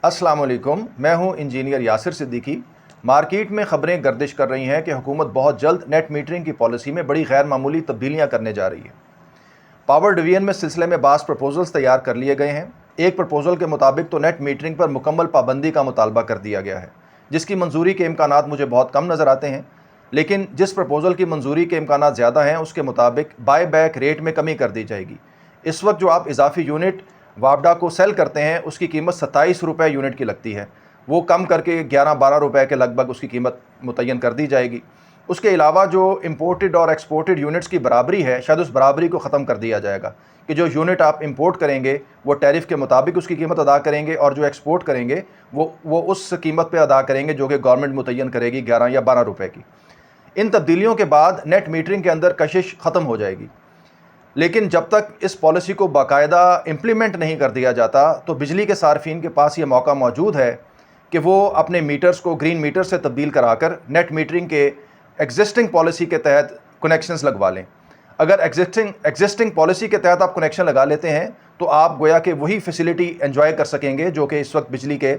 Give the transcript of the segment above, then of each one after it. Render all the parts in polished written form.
अस्सलाम वालेकुम, मैं हूं इंजीनियर यासिर सिद्दीकी। मार्केट में ख़बरें गर्दिश कर रही हैं कि हुकूमत बहुत जल्द नेट मीटरिंग की पॉलिसी में बड़ी गैर मामूली तब्दीलियाँ करने जा रही है। पावर डिवीज़न में सिलसिले में बास प्रपोजल्स तैयार कर लिए गए हैं। एक प्रपोजल के मुताबिक तो नेट मीटरिंग पर मुकम्मल पाबंदी का मुतालबा कर दिया गया है, जिसकी मंजूरी के इम्कानात मुझे बहुत कम नज़र आते हैं। लेकिन जिस प्रपोजल की मंजूरी के इम्कानात ज़्यादा हैं, उसके मुताबिक बाय बैक रेट में कमी कर दी जाएगी। इस वक्त जो आप इजाफी यूनिट वापडा को सेल करते हैं, उसकी कीमत 27 रुपये यूनिट की लगती है। वो कम करके 11-12 रुपये के लगभग उसकी कीमत मुतय्यन कर दी जाएगी। उसके अलावा जो इंपोर्टेड और एक्सपोर्टेड यूनिट्स की बराबरी है, शायद उस बराबरी को ख़त्म कर दिया जाएगा कि जो यूनिट आप इंपोर्ट करेंगे वो टैरिफ के मुताबिक उसकी कीमत अदा करेंगे, और जो एक्सपोर्ट करेंगे वो उस कीमत पे अदा करेंगे जो कि गवर्नमेंट मुतय्यन करेगी 11 या 12 रुपये की। इन तब्दीलियों के बाद नेट मीटरिंग के अंदर कशिश ख़त्म हो जाएगी। लेकिन जब तक इस पॉलिसी को बाकायदा इम्प्लीमेंट नहीं कर दिया जाता, तो बिजली के सार्फिन के पास ये मौका मौजूद है कि वो अपने मीटर्स को ग्रीन मीटर से तब्दील कराकर नेट मीटरिंग के एग्जिस्टिंग पॉलिसी के तहत कनेक्शंस लगवा लें। अगर एग्जिस्टिंग पॉलिसी के तहत आप कनेक्शन लगा लेते हैं, तो आप गोया कि वही फैसिलिटी एंजॉय कर सकेंगे जो कि इस वक्त बिजली के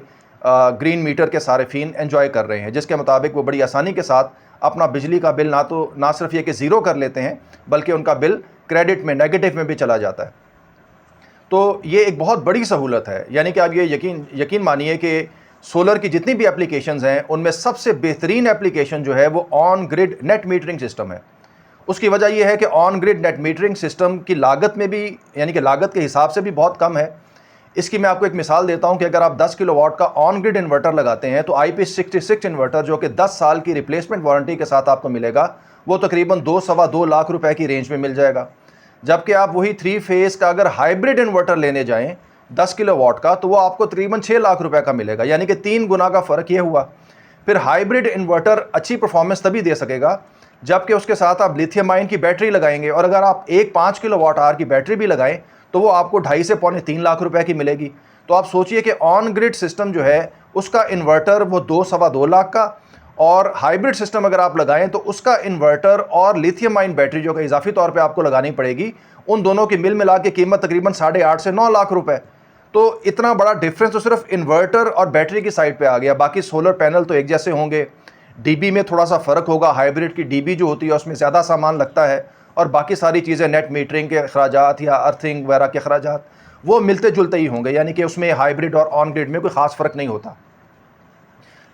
ग्रीन मीटर के सार्फिन एंजॉय कर रहे हैं, जिसके मुताबिक वो बड़ी आसानी के साथ अपना बिजली का बिल ना सिर्फ ये कि ज़ीरो कर लेते हैं, बल्कि उनका बिल क्रेडिट में, नेगेटिव में भी चला जाता है। तो ये एक बहुत बड़ी सहूलत है। यानी कि आप ये यकीन मानिए कि सोलर की जितनी भी एप्लीकेशंस हैं, उनमें सबसे बेहतरीन एप्लीकेशन जो है वो on grid net metering system है। उसकी वजह यह है कि on grid net metering system की लागत में भी, यानी कि लागत के हिसाब से भी बहुत कम है। इसकी मैं आपको एक मिसाल देता हूं कि अगर आप 10 किलोवाट का ऑन ग्रिड इन्वर्टर लगाते हैं, तो IP66 इन्वर्टर जो कि 10 साल की रिप्लेसमेंट वारंटी के साथ आपको मिलेगा, वो तकरीबन 2-2.25 लाख रुपए की रेंज में मिल जाएगा। जबकि आप वही 3 फेज़ का अगर हाइब्रिड इन्वर्टर लेने जाएं 10 किलोवाट का, तो वो आपको तकरीबन 6 लाख रुपए का मिलेगा, यानी कि 3 गुना का फ़र्क ये हुआ। फिर हाइब्रिड इन्वर्टर अच्छी परफॉर्मेंस तभी दे सकेगा जबकि उसके साथ आप लिथियम आयन की बैटरी लगाएंगे, और अगर आप एक 5 किलोवाट आवर की बैटरी भी लगाएं तो वो आपको 2.5 से 3 लाख रुपए की मिलेगी। तो आप सोचिए कि ऑन ग्रिड सिस्टम जो है उसका इन्वर्टर वो 2-2.25 लाख का, और हाइब्रिड सिस्टम अगर आप लगाएं तो उसका इन्वर्टर और लिथियम आयन बैटरी जो कि इजाफी तौर पे आपको लगानी पड़ेगी, उन दोनों की मिल मिला के कीमत तकरीबन 8.5 से 9 लाख रुपए। तो इतना बड़ा डिफरेंस तो सिर्फ इन्वर्टर और बैटरी की साइड पे आ गया। बाकी सोलर पैनल तो एक जैसे होंगे, डीबी में थोड़ा सा फ़र्क होगा। हाइब्रिड की डीबी जो होती है उसमें ज़्यादा सामान लगता है, और बाकी सारी चीज़ें नेट मीटरिंग के अखराजात या अर्थिंग वगैरह के अखराजात वो मिलते जुलते ही होंगे, यानी कि उसमें हाइब्रिड और ऑन ग्रिड में कोई ख़ास फ़र्क नहीं होता।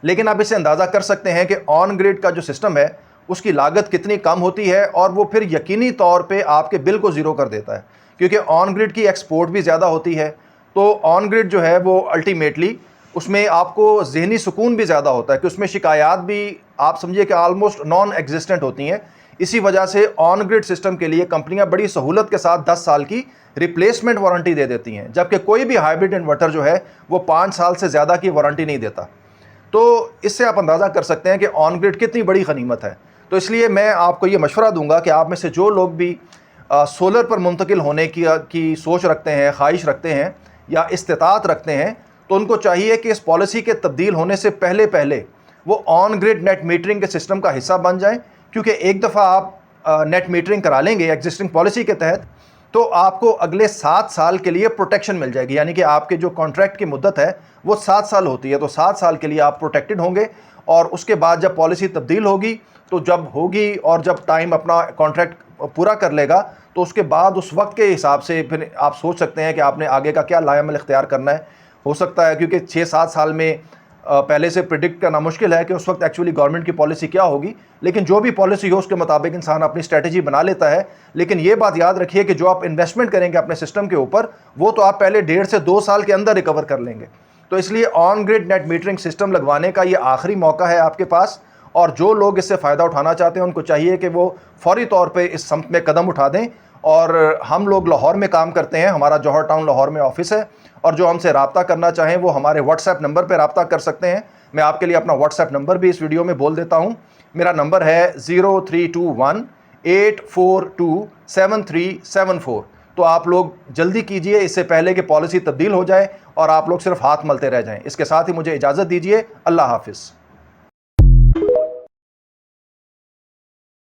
लेकिन आप इससे अंदाज़ा कर सकते हैं कि ऑन ग्रिड का जो सिस्टम है उसकी लागत कितनी कम होती है, और वो फिर यकीनी तौर पे आपके बिल को ज़ीरो कर देता है, क्योंकि ऑन ग्रिड की एक्सपोर्ट भी ज़्यादा होती है। तो ऑन ग्रिड जो है वो अल्टीमेटली उसमें आपको ज़हनी सुकून भी ज़्यादा होता है कि उसमें शिकायत भी आप समझिए कि आलमोस्ट नॉन एग्जिस्टेंट होती हैं। इसी वजह से ऑन ग्रिड सिस्टम के लिए कंपनियां बड़ी सहूलत के साथ 10 साल की रिप्लेसमेंट वारंटी दे देती हैं, जबकि कोई भी हाइब्रिड इन्वर्टर जो है वो 5 साल से ज़्यादा की वारंटी नहीं देता। तो इससे आप अंदाज़ा कर सकते हैं कि ऑन ग्रिड कितनी बड़ी गनीमत है। तो इसलिए मैं आपको ये मशवरा दूंगा कि आप में से जो लोग भी सोलर पर मुंतकिल होने की सोच रखते हैं, ख्वाहिश रखते हैं या इस्तिताअत रखते हैं, तो उनको चाहिए कि इस पॉलिसी के तब्दील होने से पहले वो ऑन ग्रिड नेट मीटरिंग के सिस्टम का हिस्सा बन जाएं। क्योंकि एक दफ़ा आप नेट मीटरिंग करा लेंगे एग्जिस्टिंग पॉलिसी के तहत, तो आपको अगले 7 साल के लिए प्रोटेक्शन मिल जाएगी। यानी कि आपके जो कॉन्ट्रैक्ट की मुद्दत है वो 7 साल होती है, तो 7 साल के लिए आप प्रोटेक्टेड होंगे। और उसके बाद जब पॉलिसी तब्दील होगी, तो जब होगी और जब टाइम अपना कॉन्ट्रैक्ट पूरा कर लेगा, तो उसके बाद उस वक्त के हिसाब से फिर आप सोच सकते हैं कि आपने आगे का क्या लाएमल इख्तियार करना है। हो सकता है क्योंकि 6-7 साल में पहले से प्रिडिक्ट करना मुश्किल है कि उस वक्त एक्चुअली गवर्नमेंट की पॉलिसी क्या होगी, लेकिन जो भी पॉलिसी हो उसके मुताबिक इंसान अपनी स्ट्रेटजी बना लेता है। लेकिन ये बात याद रखिए कि जो आप इन्वेस्टमेंट करेंगे अपने सिस्टम के ऊपर, वो तो आप पहले 1.5 से 2 साल के अंदर रिकवर कर लेंगे। तो इसलिए on grid net metering system लगवाने का ये आखिरी मौका है आपके पास, और जो लोग इससे फ़ायदा उठाना चाहते हैं उनको चाहिए कि वो फौरी तौर पर इस सम्त में कदम उठा दें। और हम लोग लाहौर में काम करते हैं, हमारा जौहर टाउन लाहौर में ऑफिस है, और जो हमसे रब्ता करना चाहें वो हमारे व्हाट्सएप नंबर पर रब्ता कर सकते हैं। मैं आपके लिए अपना व्हाट्सएप नंबर भी इस वीडियो में बोल देता हूं। मेरा नंबर है 0321-842-7374। तो आप लोग जल्दी कीजिए इससे पहले कि पॉलिसी तब्दील हो जाए और आप लोग सिर्फ हाथ मलते रह जाएं। इसके साथ ही मुझे इजाज़त दीजिए। अल्लाह हाफिज़।